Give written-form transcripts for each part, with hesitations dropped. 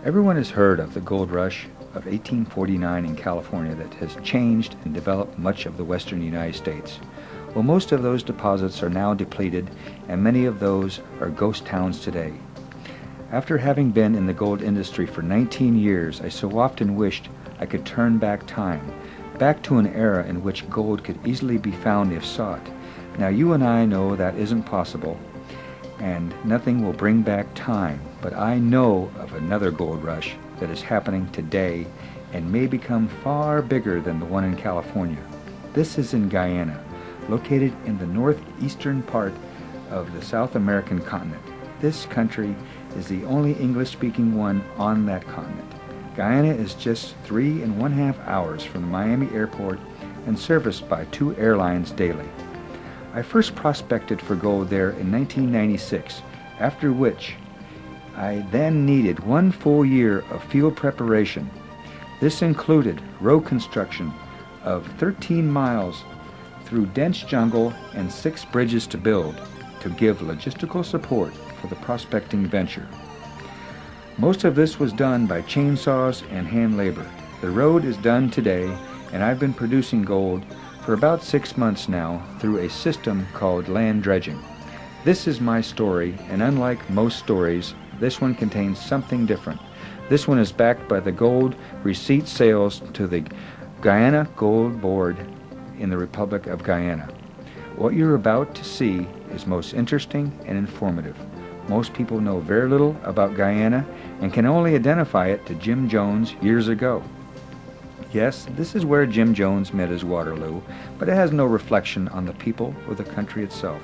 Everyone has heard of the gold rush of 1849 in California that has changed and developed much of the western United States. Well, most of those deposits are now depleted, and many of those are ghost towns today. After having been in the gold industry for 19 years, I so often wished I could turn back time, back to an era in which gold could easily be found if sought. Now, you and I know that isn't possible, and nothing will bring back time, but I know of another gold rush that is happening today and may become far bigger than the one in California. This is in Guyana, located in the northeastern part of the South American continent. This country is the only English-speaking one on that continent. Guyana is just 3.5 hours from the Miami airport and serviced by 2 airlines daily. I first prospected for gold there in 1996, after which I then needed 1 full year of field preparation. This included road construction of 13 miles through dense jungle and 6 bridges to build to give logistical support for the prospecting venture. Most of this was done by chainsaws and hand labor. The road is done today, and I've been producing gold for about 6 months now through a system called land dredging. This is my story, and unlike most stories, this one contains something different. This one is backed by the gold receipt sales to the Guyana Gold Board in the Republic of Guyana. What you're about to see is most interesting and informative. Most people know very little about Guyana and can only identify it to Jim Jones years ago. Yes, this is where Jim Jones met his Waterloo, but it has no reflection on the people or the country itself.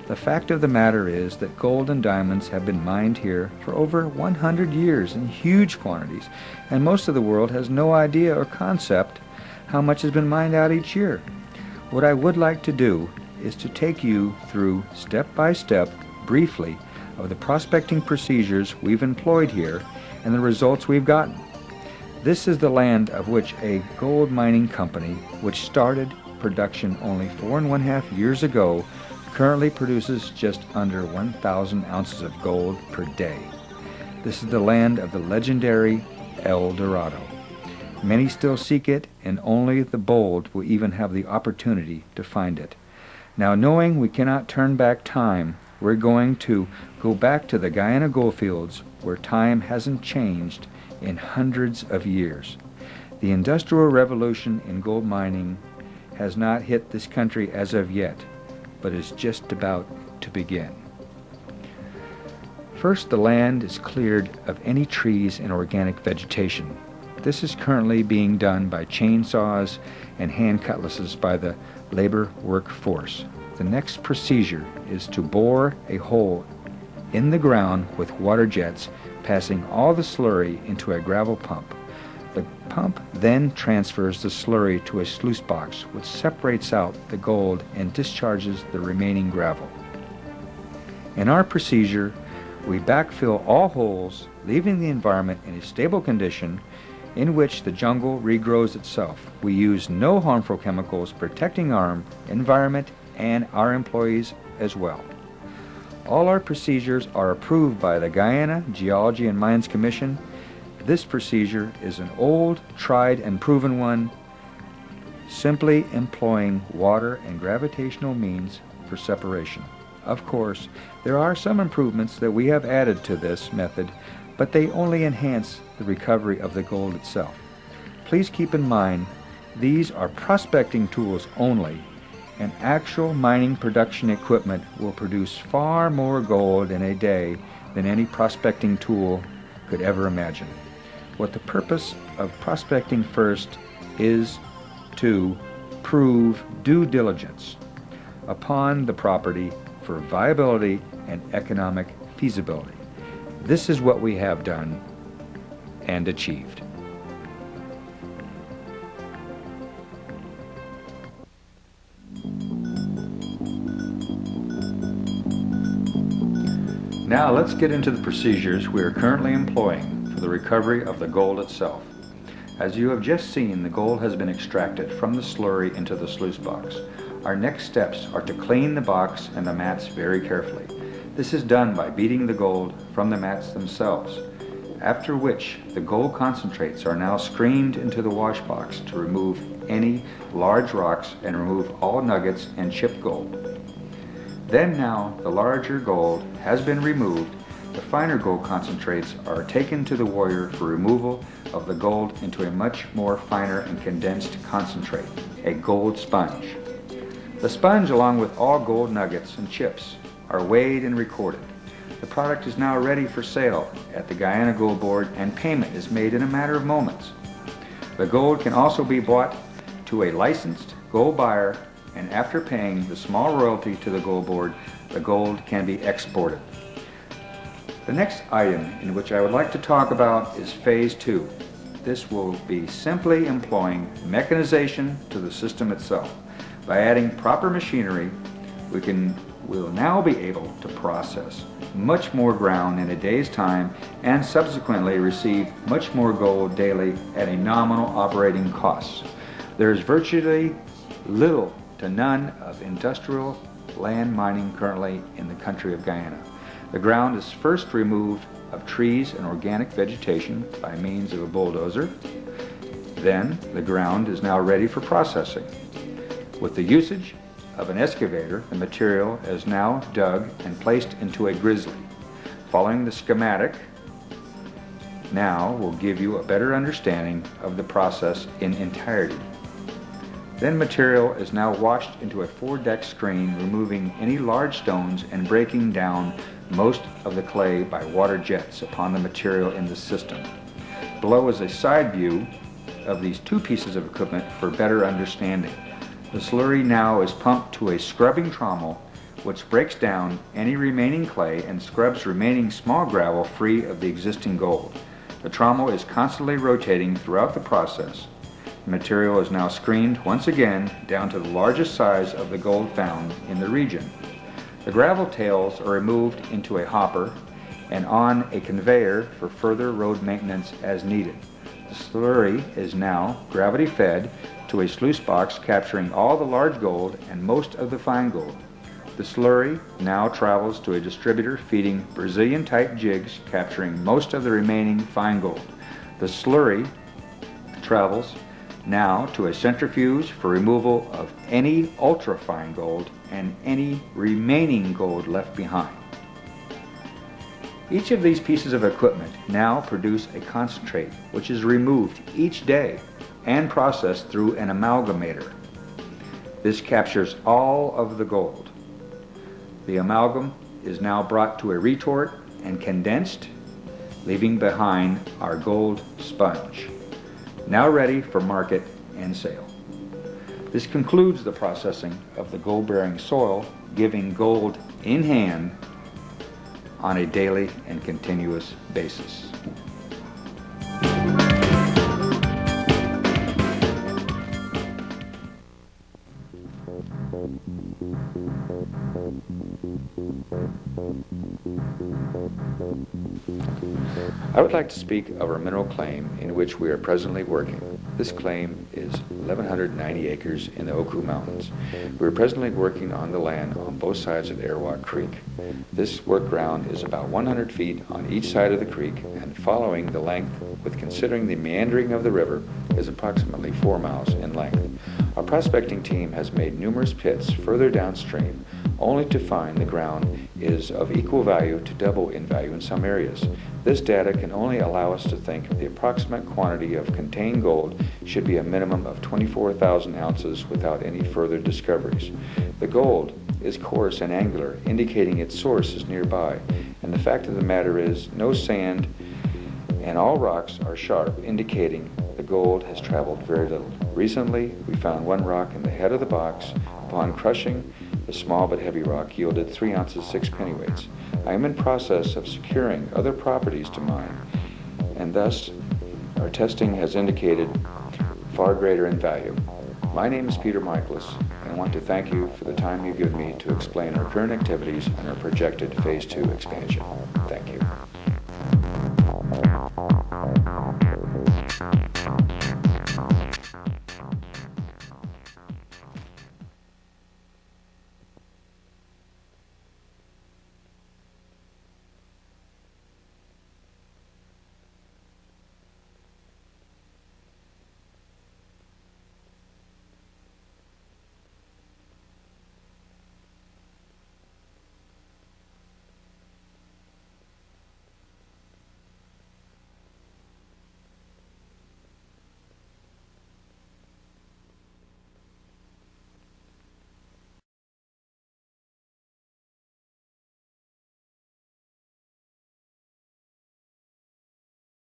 The fact of the matter is that gold and diamonds have been mined here for over 100 years in huge quantities, and most of the world has no idea or concept how much has been mined out each year. What I would like to do is to take you through step by step, briefly, of the prospecting procedures we've employed here and the results we've gotten. This is the land of which a gold mining company, which started production only 4.5 years ago, currently produces just under 1,000 ounces of gold per day. This is the land of the legendary El Dorado. Many still seek it, and only the bold will even have the opportunity to find it. Now, knowing we cannot turn back time, we're going to go back to the Guyana goldfields, where time hasn't changed in hundreds of years. The Industrial Revolution in gold mining has not hit this country as of yet, but is just about to begin. First, the land is cleared of any trees and organic vegetation. This is currently being done by chainsaws and hand cutlasses by the labor workforce. The next procedure is to bore a hole in the ground with water jets, passing all the slurry into a gravel pump. The pump then transfers the slurry to a sluice box, which separates out the gold and discharges the remaining gravel. In our procedure, we backfill all holes, leaving the environment in a stable condition in which the jungle regrows itself. We use no harmful chemicals, protecting our environment and our employees as well. All our procedures are approved by the Guyana Geology and Mines Commission. This procedure is an old, tried, and proven one, simply employing water and gravitational means for separation. Of course, there are some improvements that we have added to this method, but they only enhance the recovery of the gold itself. Please keep in mind, these are prospecting tools only, and actual mining production equipment will produce far more gold in a day than any prospecting tool could ever imagine. What the purpose of prospecting first is to prove due diligence upon the property for viability and economic feasibility. This is what we have done and achieved. Now let's get into the procedures we are currently employing for the recovery of the gold itself. As you have just seen, the gold has been extracted from the slurry into the sluice box. Our next steps are to clean the box and the mats very carefully. This is done by beating the gold from the mats themselves. after which the gold concentrates are now screened into the wash box to remove any large rocks and remove all nuggets and chipped gold. Then now the larger gold has been removed, the finer gold concentrates are taken to the warrior for removal of the gold into a much more finer and condensed concentrate, a gold sponge. The sponge, along with all gold nuggets and chips, are weighed and recorded. The product is now ready for sale at the Guyana Gold Board, and payment is made in a matter of moments. The gold can also be bought to a licensed gold buyer, and after paying the small royalty to the Gold Board, the gold can be exported. The next item in which I would like to talk about is Phase 2. This will be simply employing mechanization to the system itself. By adding proper machinery, we'll now be able to process much more ground in a day's time and subsequently receive much more gold daily at a nominal operating cost. There is virtually little to none of industrial land mining currently in the country of Guyana. The ground is first removed of trees and organic vegetation by means of a bulldozer. Then the ground is now ready for processing. With the usage of an excavator, the material is now dug and placed into a grizzly. Following the schematic now will give you a better understanding of the process in entirety. Then material is now washed into a 4-deck screen, removing any large stones and breaking down most of the clay by water jets upon the material in the system. Below is a side view of these two pieces of equipment for better understanding. The slurry now is pumped to a scrubbing trommel, which breaks down any remaining clay and scrubs remaining small gravel free of the existing gold. The trommel is constantly rotating throughout the process. The material is now screened once again down to the largest size of the gold found in the region. The gravel tails are removed into a hopper and on a conveyor for further road maintenance as needed. The slurry is now gravity fed to a sluice box capturing all the large gold and most of the fine gold. The slurry now travels to a distributor feeding Brazilian type jigs capturing most of the remaining fine gold. The slurry travels now to a centrifuge for removal of any ultra-fine gold and any remaining gold left behind. Each of these pieces of equipment now produce a concentrate which is removed each day and processed through an amalgamator. This captures all of the gold. The amalgam is now brought to a retort and condensed, leaving behind our gold sponge, now ready for market and sale. This concludes the processing of the gold-bearing soil, giving gold in hand on a daily and continuous basis. I would like to speak of our mineral claim in which we are presently working. This claim is 1,190 acres in the Oku Mountains. We are presently working on the land on both sides of Airwalk Creek. This work ground is about 100 feet on each side of the creek, and following the length with considering the meandering of the river is approximately 4 miles in length. Our prospecting team has made numerous pits further downstream, only to find the ground is of equal value to double in value in some areas. This data can only allow us to think the approximate quantity of contained gold should be a minimum of 24,000 ounces without any further discoveries. The gold is coarse and angular, indicating its source is nearby, and the fact of the matter is no sand and all rocks are sharp, indicating the gold has traveled very little. Recently, we found one rock in the head of the box. Upon crushing, the small but heavy rock yielded 3 ounces 6 pennyweights. I am in process of securing other properties to mine, and thus our testing has indicated far greater in value. My name is Peter Mikelis, and I want to thank you for the time you've given me to explain our current activities and our projected Phase 2 expansion. Thank you.